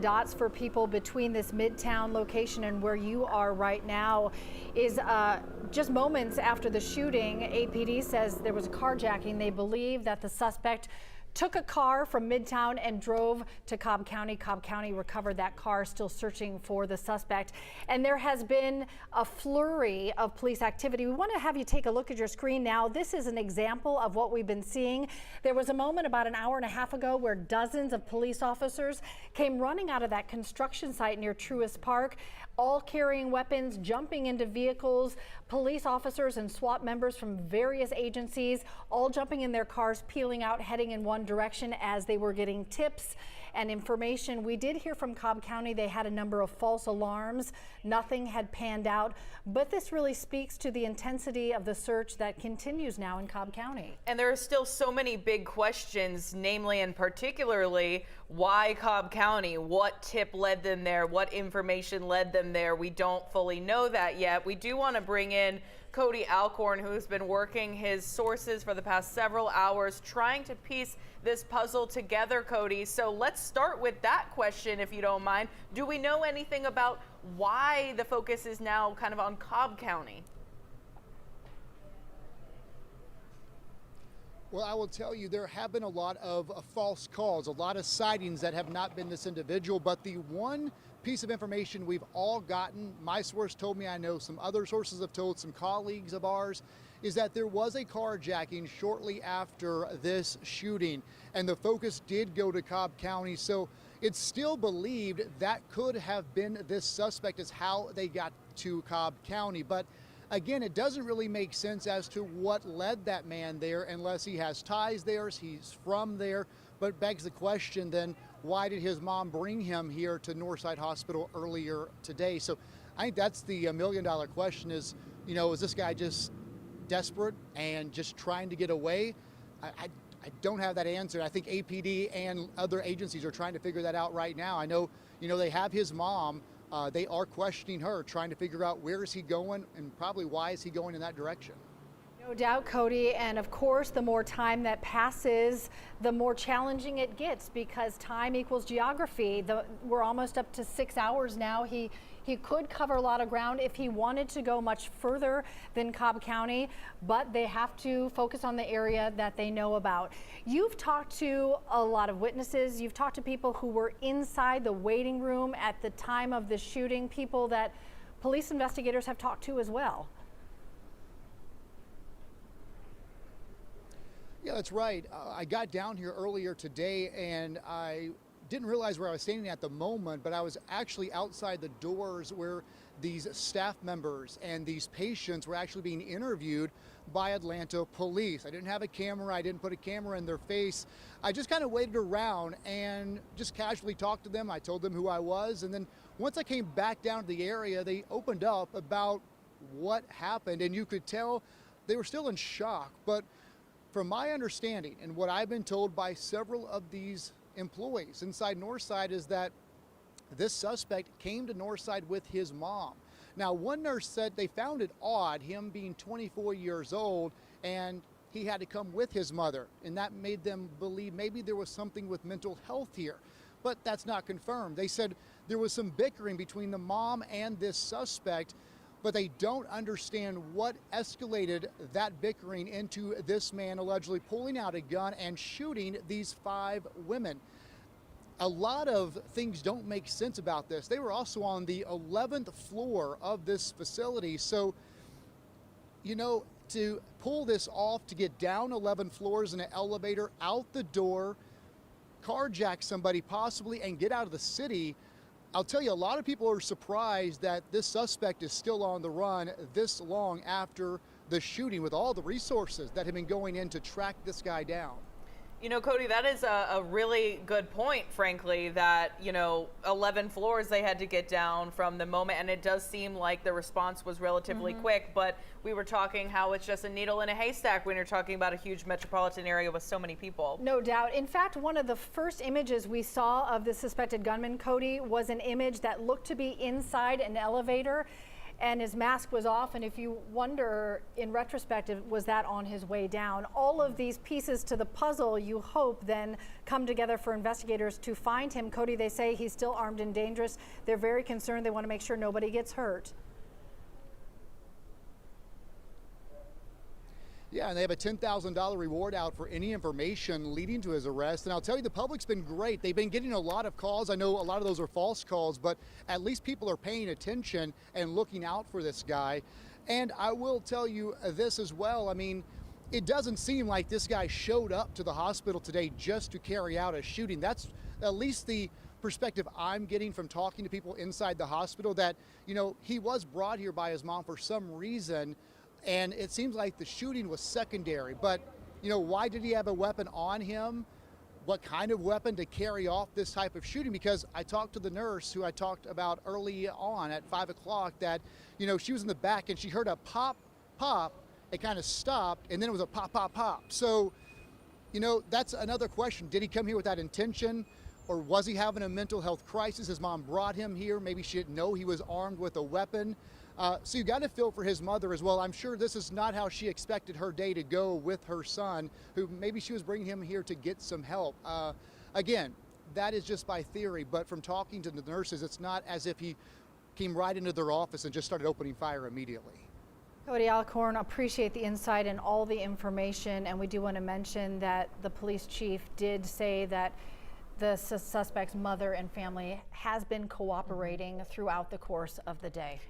Dots for people between this Midtown location and where you are right now is just moments after the shooting. APD says there was a carjacking. They believe that the suspect took a car from Midtown and drove to Cobb County. Cobb County recovered that car, still searching for the suspect. And there has been a flurry of police activity. We want to have you take a look at your screen now. This is an example of what we've been seeing. There was a moment about an hour and a half ago where dozens of police officers came running out of that construction site near Truist Park, all carrying weapons, jumping into vehicles. Police officers and SWAT members from various agencies all jumping in their cars, peeling out, heading in one direction as they were getting tips and information. We did hear from Cobb County they had a number of false alarms. Nothing had panned out, but this really speaks to the intensity of the search that continues now in Cobb County. And there are still so many big questions, namely and particularly, why Cobb County? What tip led them there? What information led them there? We don't fully know that yet. We do want to bring in Cody Alcorn, who's been working his sources for the past several hours, trying to piece this puzzle together, Cody. So let's start with that question, if you don't mind. Do we know anything about why the focus is now kind of on Cobb County? Well, I will tell you, there have been a lot of false calls, a lot of sightings that have not been this individual, but the one piece of information we've all gotten, my source told me, I know some other sources have told some colleagues of ours, is that there was a carjacking shortly after this shooting, and the focus did go to Cobb County. So it's still believed that could have been this suspect is how they got to Cobb County. But again, it doesn't really make sense as to what led that man there unless he has ties there, he's from there. But begs the question then, why did his mom bring him here to Northside Hospital earlier today? So I think that's the $1 million question is, you know, is this guy just desperate and just trying to get away? I don't have that answer. I think APD and other agencies are trying to figure that out right now. I know, you know, they have his mom. They are questioning her, trying to figure out where is he going and probably why is he going in that direction. No doubt, Cody, and of course, the more time that passes, the more challenging it gets because time equals geography. We're almost up to 6 hours now. He could cover a lot of ground if he wanted to go much further than Cobb County, but they have to focus on the area that they know about. You've talked to a lot of witnesses. You've talked to people who were inside the waiting room at the time of the shooting, people that police investigators have talked to as well. Yeah, that's right. I got down here earlier today and I didn't realize where I was standing at the moment, but I was actually outside the doors where these staff members and these patients were actually being interviewed by Atlanta police. I didn't have a camera. I didn't put a camera in their face. I just kind of waited around and just casually talked to them. I told them who I was. And then once I came back down to the area, they opened up about what happened. And you could tell they were still in shock. But from my understanding and what I've been told by several of these employees inside Northside is that this suspect came to Northside with his mom. Now, one nurse said they found it odd, him being 24 years old, and he had to come with his mother, and that made them believe maybe there was something with mental health here. But that's not confirmed. They said there was some bickering between the mom and this suspect, but they don't understand what escalated that bickering into this man allegedly pulling out a gun and shooting these 5 women. A lot of things don't make sense about this. They were also on the 11th floor of this facility. So, you know, to pull this off, to get down 11 floors in an elevator, out the door, carjack somebody possibly, and get out of the city, I'll tell you, a lot of people are surprised that this suspect is still on the run this long after the shooting with all the resources that have been going in to track this guy down. You know, Cody, that is a really good point, frankly, that, you know, 11 floors they had to get down from the moment. And it does seem like the response was relatively quick. But we were talking how it's just a needle in a haystack when you're talking about a huge metropolitan area with so many people. No doubt. In fact, one of the first images we saw of the suspected gunman, Cody, was an image that looked to be inside an elevator. and his mask was off. And if you wonder in retrospect, was that on his way down? All of these pieces to the puzzle, you hope, then come together for investigators to find him. Cody, they say he's still armed and dangerous. They're very concerned. They want to make sure nobody gets hurt. Yeah, and they have a $10,000 reward out for any information leading to his arrest. And I'll tell you, the public's been great. They've been getting a lot of calls. I know a lot of those are false calls, but at least people are paying attention and looking out for this guy. And I will tell you this as well. I mean, it doesn't seem like this guy showed up to the hospital today just to carry out a shooting. That's at least the perspective I'm getting from talking to people inside the hospital, that, you know, he was brought here by his mom for some reason. And it seems like the shooting was secondary, but, you know, why did he have a weapon on him? What kind of weapon to carry off this type of shooting? Because I talked to the nurse who I talked about early on at 5 o'clock that, you know, she was in the back and she heard a pop, pop, it kind of stopped, and then it was a pop, pop, pop. So, you know, that's another question. Did he come here with that intention? Or was he having a mental health crisis? His mom brought him here. Maybe she didn't know he was armed with a weapon. So you got to feel for his mother as well. I'm sure this is not how she expected her day to go with her son, who maybe she was bringing him here to get some help. Again, that is just by theory, but from talking to the nurses, it's not as if he came right into their office and just started opening fire immediately. Cody Alcorn, appreciate the insight and all the information. And we do want to mention that the police chief did say that the suspect's mother and family has been cooperating throughout the course of the day.